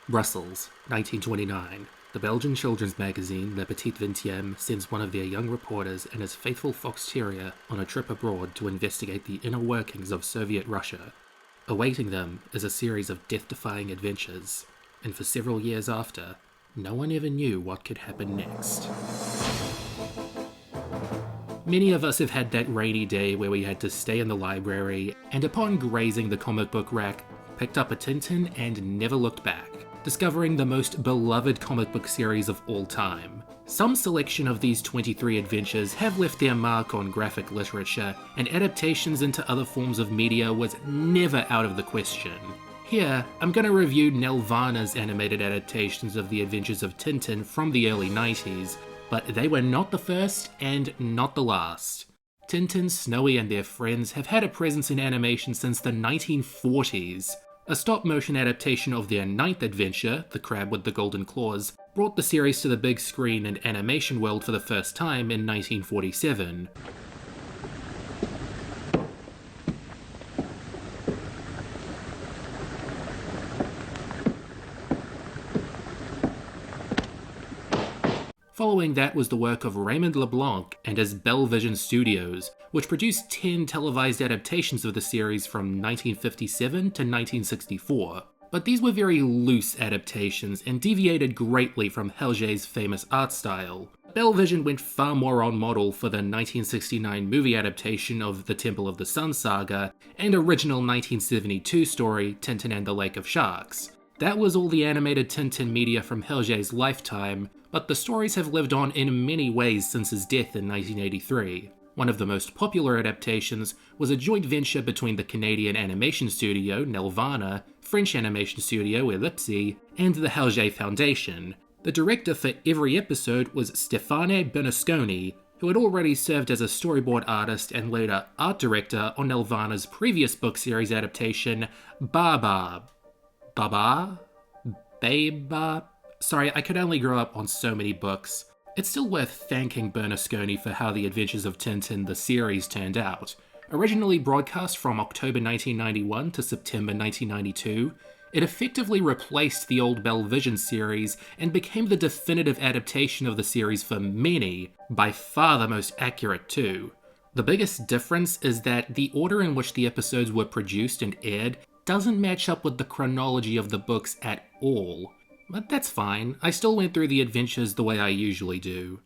Brussels, 1929. The Belgian children's magazine Le Petit Vingtième sends one of their young reporters and his faithful fox terrier on a trip abroad to investigate the inner workings of Soviet Russia. Awaiting them is a series of death-defying adventures, and for several years after, no one ever knew what could happen next. Many of us have had that rainy day where we had to stay in the library, and upon grazing the comic book rack, picked up a Tintin and never looked back, discovering the most beloved comic book series of all time. Some selection of these 23 adventures have left their mark on graphic literature, and adaptations into other forms of media was never out of the question. Here, I'm going to review Nelvana's animated adaptations of the adventures of Tintin from the early 90s, but they were not the first and not the last. Tintin, Snowy and their friends have had a presence in animation since the 1940s. A stop-motion adaptation of their ninth adventure, The Crab with the Golden Claws, brought the series to the big screen and animation world for the first time in 1947. Following that was the work of Raymond LeBlanc and his Belgian Studios, which produced 10 televised adaptations of the series from 1957 to 1964. But these were very loose adaptations and deviated greatly from Hergé's famous art style. Belgian went far more on model for the 1969 movie adaptation of the Temple of the Sun saga and original 1972 story Tintin and the Lake of Sharks. That was all the animated Tintin media from Hergé's lifetime, but the stories have lived on in many ways since his death in 1983. One of the most popular adaptations was a joint venture between the Canadian animation studio Nelvana, French animation studio Ellipse, and the Hergé Foundation. The director for every episode was Stefano Bernasconi, who had already served as a storyboard artist and later art director on Nelvana's previous book series adaptation, Baba. Sorry, I could only grow up on so many books. It's still worth thanking Bernasconi for how the Adventures of Tintin the series turned out. Originally broadcast from October 1991 to September 1992, it effectively replaced the old Belgian series and became the definitive adaptation of the series for many, by far the most accurate too. The biggest difference is that the order in which the episodes were produced and aired doesn't match up with the chronology of the books at all. But that's fine, I still went through the adventures the way I usually do.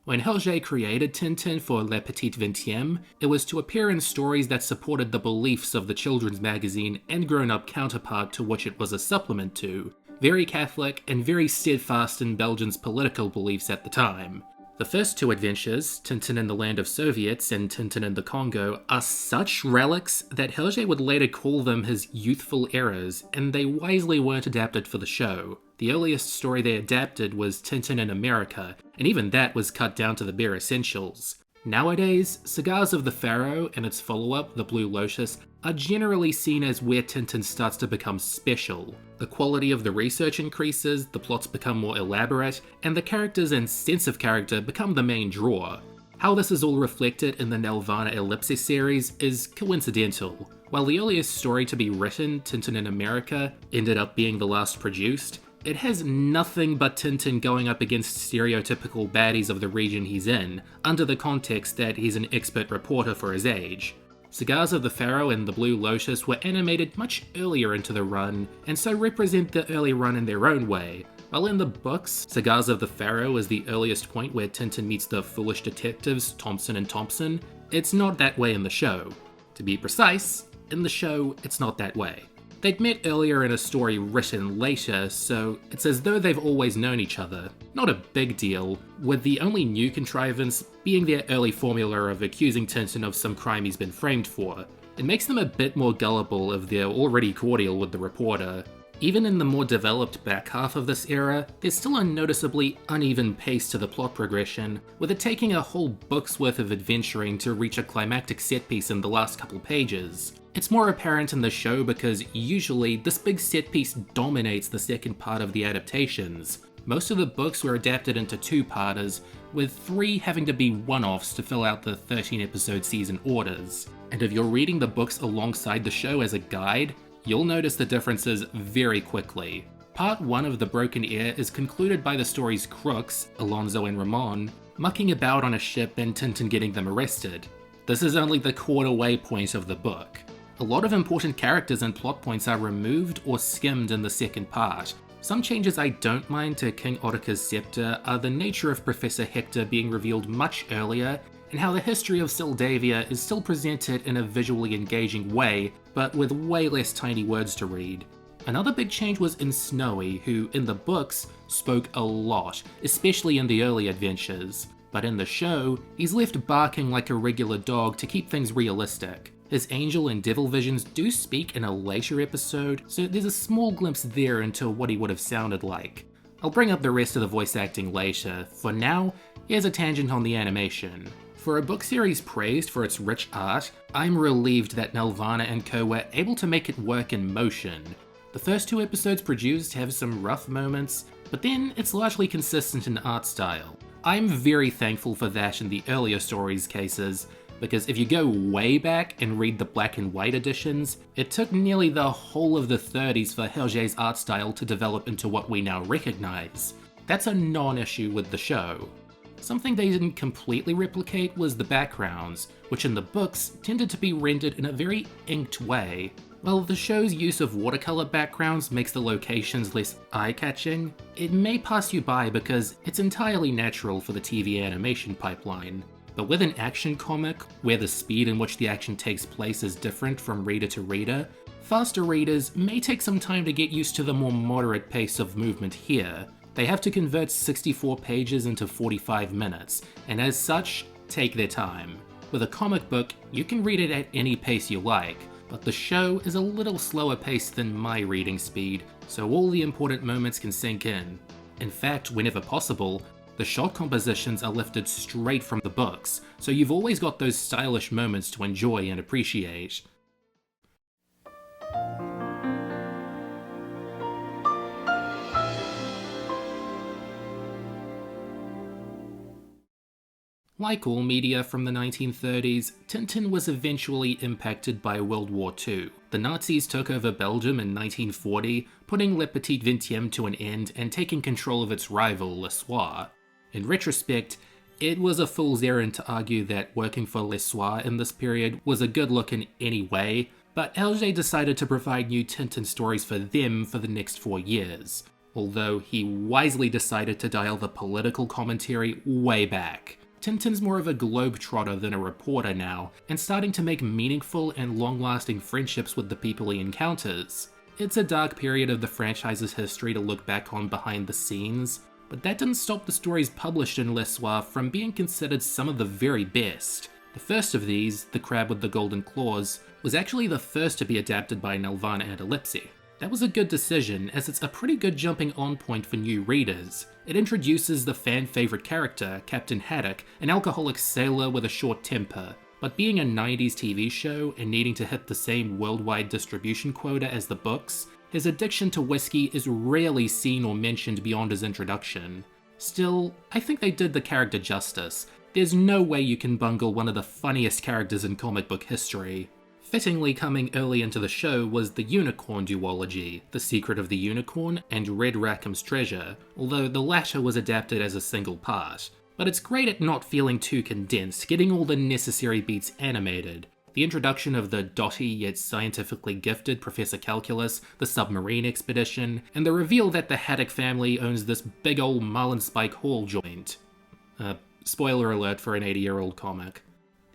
When Hergé created Tintin for Le Petit Vingtième, it was to appear in stories that supported the beliefs of the children's magazine and grown-up counterpart to which it was a supplement to, very Catholic and very steadfast in Belgium's political beliefs at the time. The first two adventures, Tintin in the Land of Soviets and Tintin in the Congo, are such relics that Hergé would later call them his youthful errors, and they wisely weren't adapted for the show. The earliest story they adapted was Tintin in America, and even that was cut down to the bare essentials. Nowadays, Cigars of the Pharaoh and its follow-up, The Blue Lotus, are generally seen as where Tintin starts to become special. The quality of the research increases, the plots become more elaborate, and the characters and sense of character become the main draw. How this is all reflected in the Nelvana Ellipse series is coincidental. While the earliest story to be written, Tintin in America, ended up being the last produced, it has nothing but Tintin going up against stereotypical baddies of the region he's in, under the context that he's an expert reporter for his age. Cigars of the Pharaoh and The Blue Lotus were animated much earlier into the run, and so represent the early run in their own way. While in the books, Cigars of the Pharaoh is the earliest point where Tintin meets the foolish detectives Thompson and Thompson, it's not that way in the show. To be precise, in the show, it's not that way. They'd met earlier in a story written later, so it's as though they've always known each other. Not a big deal, with the only new contrivance being their early formula of accusing Tintin of some crime he's been framed for. It makes them a bit more gullible if they're already cordial with the reporter. Even in the more developed back half of this era, there's still a noticeably uneven pace to the plot progression, with it taking a whole book's worth of adventuring to reach a climactic set piece in the last couple pages. It's more apparent in the show because usually this big set piece dominates the second part of the adaptations. Most of the books were adapted into two-parters, with 3 having to be one-offs to fill out the 13-episode season orders. And if you're reading the books alongside the show as a guide, you'll notice the differences very quickly. Part 1 of The Broken Ear is concluded by the story's crooks, Alonso and Ramon, mucking about on a ship and Tintin getting them arrested. This is only the quarter-way point of the book. A lot of important characters and plot points are removed or skimmed in the second part. Some changes I don't mind to King Ottokar's scepter are the nature of Professor Hector being revealed much earlier, and how the history of Sildavia is still presented in a visually engaging way, but with way less tiny words to read. Another big change was in Snowy, who, in the books, spoke a lot, especially in the early adventures. But in the show, he's left barking like a regular dog to keep things realistic. His angel and devil visions do speak in a later episode, so there's a small glimpse there into what he would have sounded like. I'll bring up the rest of the voice acting later. For now, here's a tangent on the animation. For a book series praised for its rich art, I'm relieved that Nelvana and co were able to make it work in motion. The first 2 episodes produced have some rough moments, but then it's largely consistent in art style. I'm very thankful for that in the earlier stories' cases, because if you go way back and read the black and white editions, it took nearly the whole of the 30s for Hergé's art style to develop into what we now recognize. That's a non-issue with the show. Something they didn't completely replicate was the backgrounds, which in the books tended to be rendered in a very inked way. While the show's use of watercolor backgrounds makes the locations less eye-catching, it may pass you by because it's entirely natural for the TV animation pipeline. But with an action comic, where the speed in which the action takes place is different from reader to reader, faster readers may take some time to get used to the more moderate pace of movement here. They have to convert 64 pages into 45 minutes, and as such, take their time. With a comic book, you can read it at any pace you like, but the show is a little slower paced than my reading speed, so all the important moments can sink in. In fact, whenever possible, the shot compositions are lifted straight from the books, so you've always got those stylish moments to enjoy and appreciate. Like all media from the 1930s, Tintin was eventually impacted by World War II. The Nazis took over Belgium in 1940, putting Le Petit XXe to an end and taking control of its rival, Le Soir. In retrospect, it was a fool's errand to argue that working for Le Soir in this period was a good look in any way, but Hergé decided to provide new Tintin stories for them for the next 4 years, although he wisely decided to dial the political commentary way back. Tintin's more of a globetrotter than a reporter now, and starting to make meaningful and long-lasting friendships with the people he encounters. It's a dark period of the franchise's history to look back on behind the scenes, but that didn't stop the stories published in Le Soir from being considered some of the very best. The first of these, The Crab with the Golden Claws, was actually the first to be adapted by Nelvana and Ellipse. That was a good decision, as it's a pretty good jumping on point for new readers. It introduces the fan-favourite character, Captain Haddock, an alcoholic sailor with a short temper. But being a 90s TV show and needing to hit the same worldwide distribution quota as the books, his addiction to whiskey is rarely seen or mentioned beyond his introduction. Still, I think they did the character justice. There's no way you can bungle one of the funniest characters in comic book history. Fittingly coming early into the show was the Unicorn duology, The Secret of the Unicorn and Red Rackham's Treasure, although the latter was adapted as a single part. But it's great at not feeling too condensed, getting all the necessary beats animated. The introduction of the dotty yet scientifically gifted Professor Calculus, the submarine expedition, and the reveal that the Haddock family owns this big ol' Marlinspike Hall joint. Spoiler alert for an 80-year-old comic.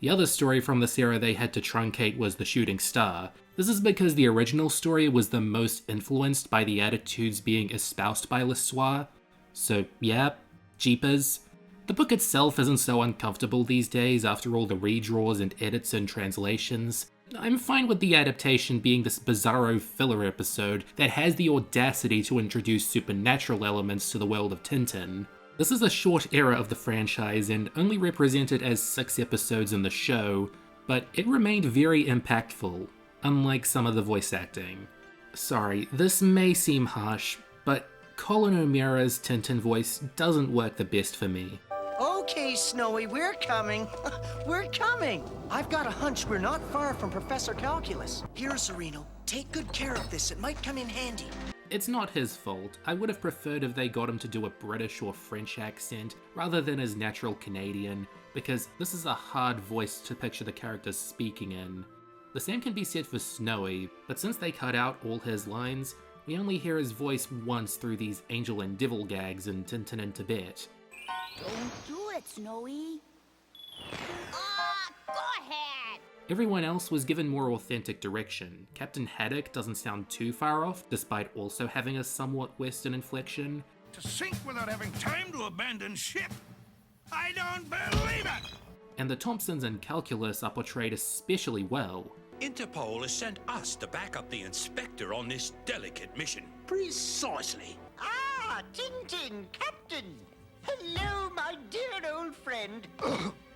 The other story from this era they had to truncate was The Shooting Star. This is because the original story was the most influenced by the attitudes being espoused by Le Soir. So yeah, jeepers. The book itself isn't so uncomfortable these days after all the redraws and edits and translations. I'm fine with the adaptation being this bizarro filler episode that has the audacity to introduce supernatural elements to the world of Tintin. This is a short era of the franchise and only represented as 6 episodes in the show, but it remained very impactful, unlike some of the voice acting. Sorry, this may seem harsh, but Colin O'Meara's Tintin voice doesn't work the best for me. Okay, Snowy, we're coming. We're coming. I've got a hunch we're not far from Professor Calculus. Here, Sereno, take good care of this. It might come in handy. It's not his fault. I would have preferred if they got him to do a British or French accent rather than his natural Canadian, because this is a hard voice to picture the characters speaking in. The same can be said for Snowy, but since they cut out all his lines, we only hear his voice once through these angel and devil gags in Tintin in Tibet. Don't do it, Snowy. Go ahead. Everyone else was given more authentic direction. Captain Haddock doesn't sound too far off, despite also having a somewhat Western inflection. To sink without having time to abandon ship? I don't believe it! And the Thompsons and Calculus are portrayed especially well. Interpol has sent us to back up the inspector on this delicate mission. Precisely. Ah, Tintin, Captain. Hello, my dear old friend.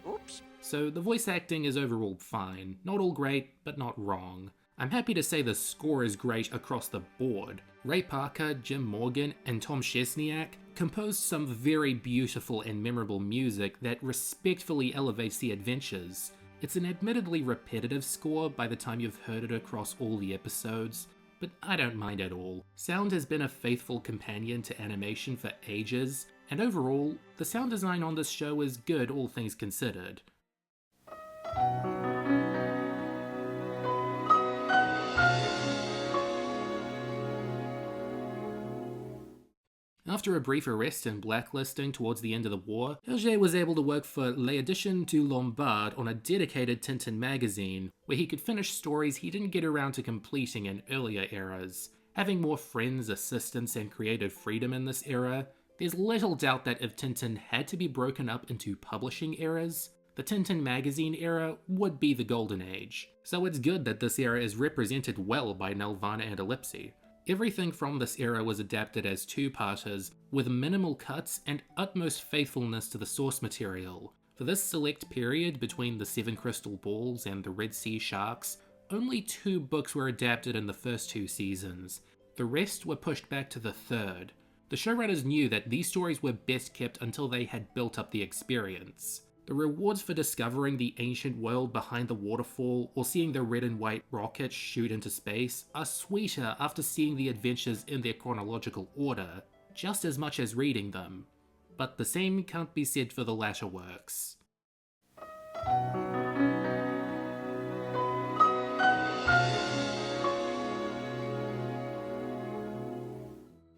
Oops. So the voice acting is overall fine. Not all great, but not wrong. I'm happy to say the score is great across the board. Ray Parker, Jim Morgan, and Tom Chesniak composed some very beautiful and memorable music that respectfully elevates the adventures. It's an admittedly repetitive score by the time you've heard it across all the episodes, but I don't mind at all. Sound has been a faithful companion to animation for ages, and overall, the sound design on this show is good, all things considered. After a brief arrest and blacklisting towards the end of the war, Hergé was able to work for L'Édition du Lombard on a dedicated Tintin magazine, where he could finish stories he didn't get around to completing in earlier eras. Having more friends, assistants, and creative freedom in this era, there's little doubt that if Tintin had to be broken up into publishing eras, the Tintin magazine era would be the golden age. So it's good that this era is represented well by Nelvana and Ellipse. Everything from this era was adapted as two-parters, with minimal cuts and utmost faithfulness to the source material. For this select period between the Seven Crystal Balls and the Red Sea Sharks, only 2 books were adapted in the first 2 seasons. The rest were pushed back to the third. The showrunners knew that these stories were best kept until they had built up the experience. The rewards for discovering the ancient world behind the waterfall or seeing the red and white rockets shoot into space are sweeter after seeing the adventures in their chronological order, just as much as reading them. But the same can't be said for the latter works.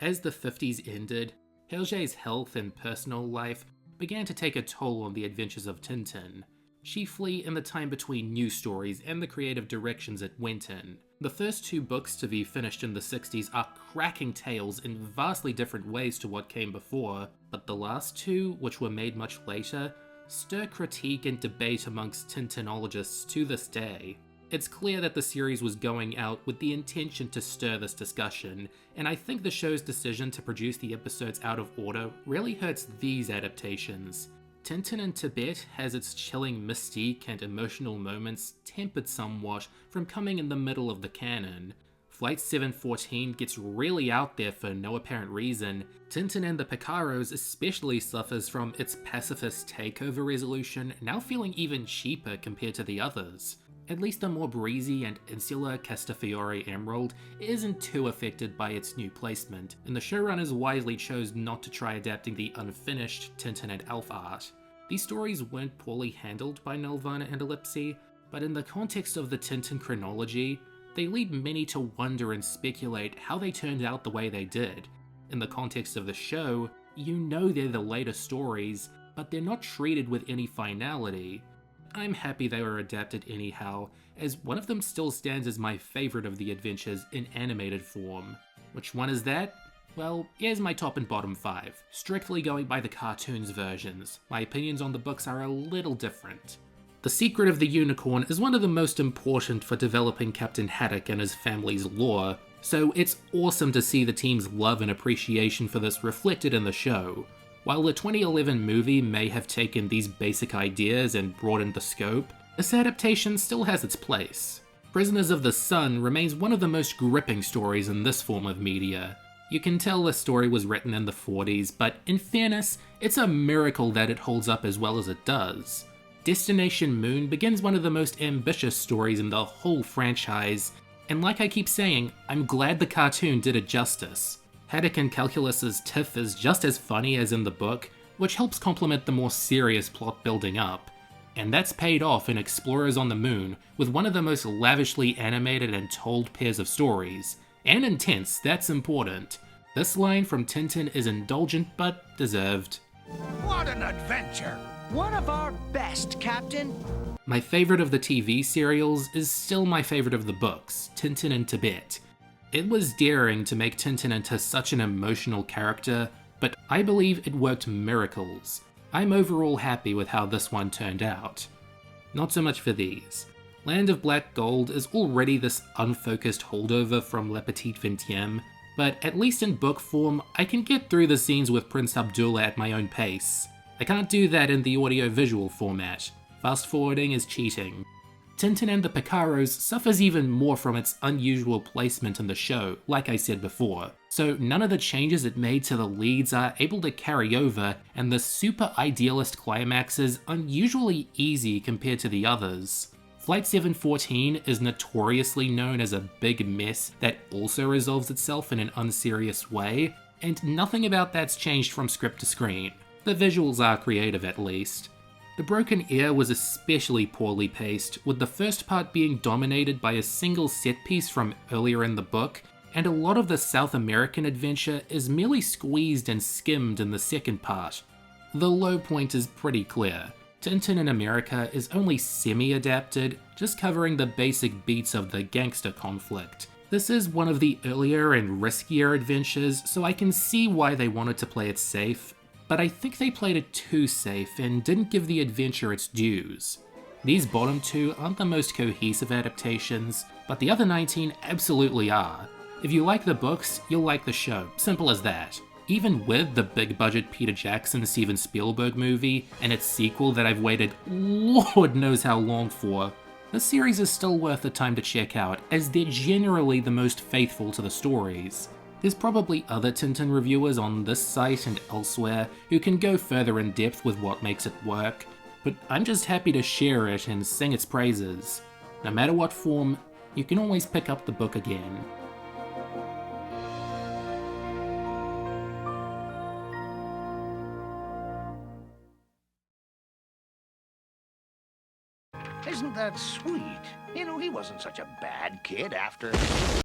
As the 50s ended, Hergé's health and personal life began to take a toll on the adventures of Tintin, chiefly in the time between news stories and the creative directions it went in. The first 2 books to be finished in the 60s are cracking tales in vastly different ways to what came before, but the last 2, which were made much later, stir critique and debate amongst Tintinologists to this day. It's clear that the series was going out with the intention to stir this discussion, and I think the show's decision to produce the episodes out of order really hurts these adaptations. Tintin in Tibet has its chilling mystique and emotional moments tempered somewhat from coming in the middle of the canon. Flight 714 gets really out there for no apparent reason. Tintin and the Picaros especially suffers from its pacifist takeover resolution, now feeling even cheaper compared to the others. At least the more breezy and insular Castafiore Emerald isn't too affected by its new placement, and the showrunners wisely chose not to try adapting the unfinished Tintin and Elf art. These stories weren't poorly handled by Nelvana and Ellipse, but in the context of the Tintin chronology, they lead many to wonder and speculate how they turned out the way they did. In the context of the show, you know they're the later stories, but they're not treated with any finality. I'm happy they were adapted anyhow, as one of them still stands as my favorite of the adventures in animated form. Which one is that? Well, here's my top and bottom 5, strictly going by the cartoons versions. My opinions on the books are a little different. The Secret of the Unicorn is one of the most important for developing Captain Haddock and his family's lore, so it's awesome to see the team's love and appreciation for this reflected in the show. While the 2011 movie may have taken these basic ideas and broadened the scope, this adaptation still has its place. Prisoners of the Sun remains one of the most gripping stories in this form of media. You can tell the story was written in the 40s, but in fairness, it's a miracle that it holds up as well as it does. Destination Moon begins one of the most ambitious stories in the whole franchise, and like I keep saying, I'm glad the cartoon did it justice. Haddock and Calculus's tiff is just as funny as in the book, which helps complement the more serious plot building up. And that's paid off in Explorers on the Moon, with one of the most lavishly animated and told pairs of stories. And intense, that's important. This line from Tintin is indulgent but deserved. What an adventure! One of our best, Captain. My favorite of the TV serials is still my favorite of the books, Tintin in Tibet. It was daring to make Tintin into such an emotional character, but I believe it worked miracles. I'm overall happy with how this one turned out. Not so much for these. Land of Black Gold is already this unfocused holdover from Le Petit Vingtième, but at least in book form, I can get through the scenes with Prince Abdullah at my own pace. I can't do that in the audio-visual format. Fast forwarding is cheating. Tintin and the Picaros suffers even more from its unusual placement in the show, like I said before, so none of the changes it made to the leads are able to carry over, and the super idealist climax is unusually easy compared to the others. Flight 714 is notoriously known as a big mess that also resolves itself in an unserious way, and nothing about that's changed from script to screen. The visuals are creative at least. The Broken Ear was especially poorly paced, with the first part being dominated by a single set piece from earlier in the book, and a lot of the South American adventure is merely squeezed and skimmed in the second part. The low point is pretty clear. Tintin in America is only semi-adapted, just covering the basic beats of the gangster conflict. This is one of the earlier and riskier adventures, so I can see why they wanted to play it safe, but I think they played it too safe and didn't give the adventure its dues. These bottom two aren't the most cohesive adaptations, but the other 19 absolutely are. If you like the books, you'll like the show, simple as that. Even with the big budget Peter Jackson Steven Spielberg movie and its sequel that I've waited Lord knows how long for, the series is still worth the time to check out, as they're generally the most faithful to the stories. There's probably other Tintin reviewers on this site and elsewhere who can go further in depth with what makes it work, but I'm just happy to share it and sing its praises. No matter what form, you can always pick up the book again. Isn't that sweet? You know, he wasn't such a bad kid after...